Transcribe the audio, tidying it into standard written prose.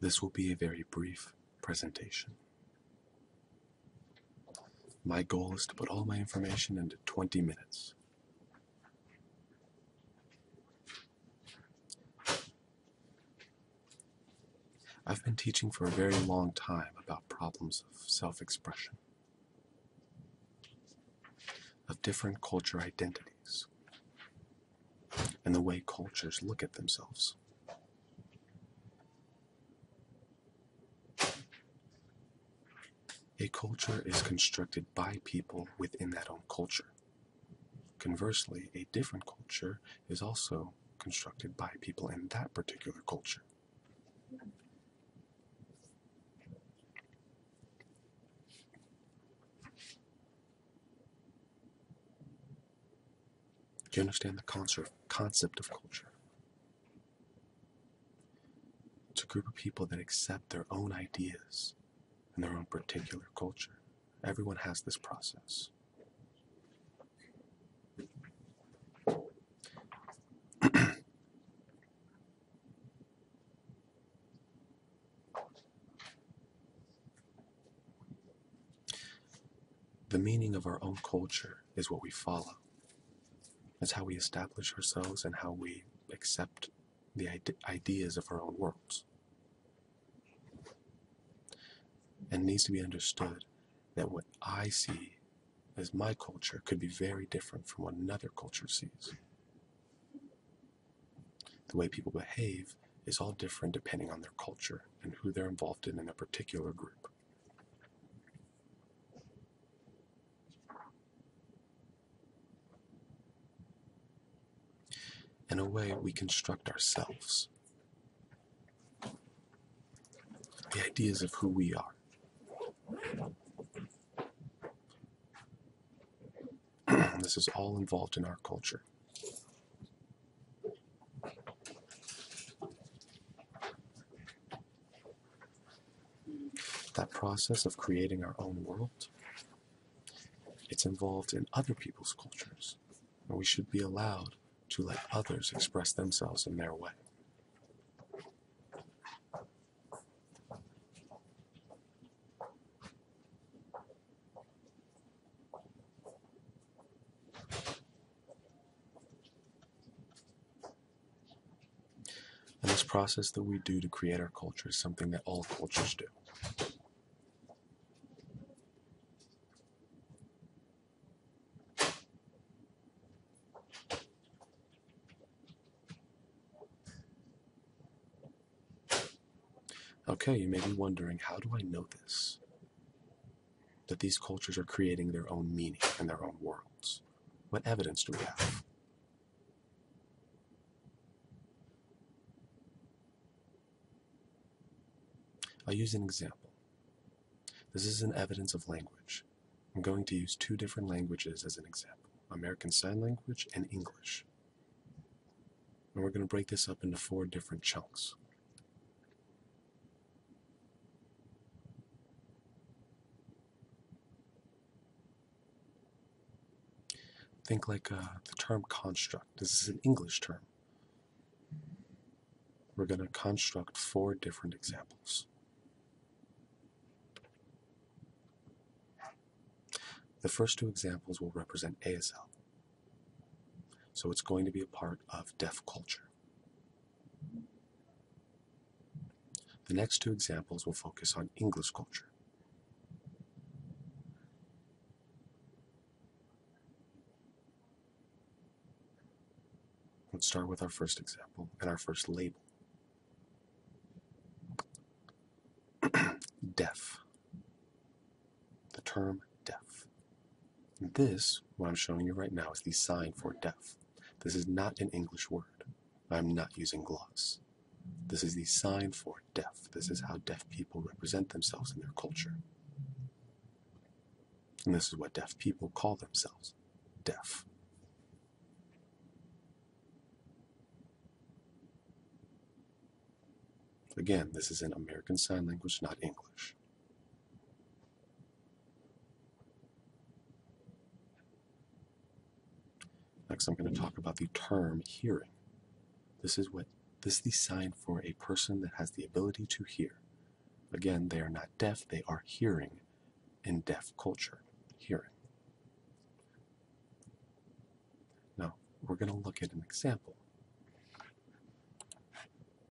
This will be a very brief presentation. My goal is to put all my information into 20 minutes. I've been teaching for a very long time about problems of self-expression, of different culture identities, and the way cultures look at themselves. A culture is constructed by people within that own culture. Conversely, a different culture is also constructed by people in that particular culture. Do you understand the concept of culture? It's a group of people that accept their own ideas in their own particular culture. Everyone has this process. The meaning of our own culture is what we follow. It's how we establish ourselves and how we accept the ideas of our own worlds. And it needs to be understood that what I see as my culture could be very different from what another culture sees. The way people behave is all different depending on their culture and who they're involved in a particular group. In a way, we construct ourselves. The ideas of who we are. This is all involved in our culture. That process of creating our own world, it's involved in other people's cultures, and we should be allowed to let others express themselves in their way. And this process that we do to create our culture is something that all cultures do. Okay, you may be wondering, how do I know this? That these cultures are creating their own meaning and their own worlds. What evidence do we have? I'll use an example. This is an evidence of language. I'm going to use two different languages as an example, American Sign Language and English. And we're going to break this up into 4 different chunks. Think like the term construct. This is an English term. We're going to construct 4 different examples. The first 2 examples will represent ASL. So it's going to be a part of deaf culture. The next 2 examples will focus on English culture. Let's start with our first example and our first label. Deaf. The term deaf. This, what I'm showing you right now, is the sign for deaf. This is not an English word. I'm not using gloss. This is the sign for deaf. This is how deaf people represent themselves in their culture. And this is what deaf people call themselves, deaf. Again, this is in American Sign Language, not English. Next, I'm going to talk about the term hearing. This is what This is the sign for a person that has the ability to hear. Again, they are not deaf, they are hearing in deaf culture. Hearing. Now, we're going to look at an example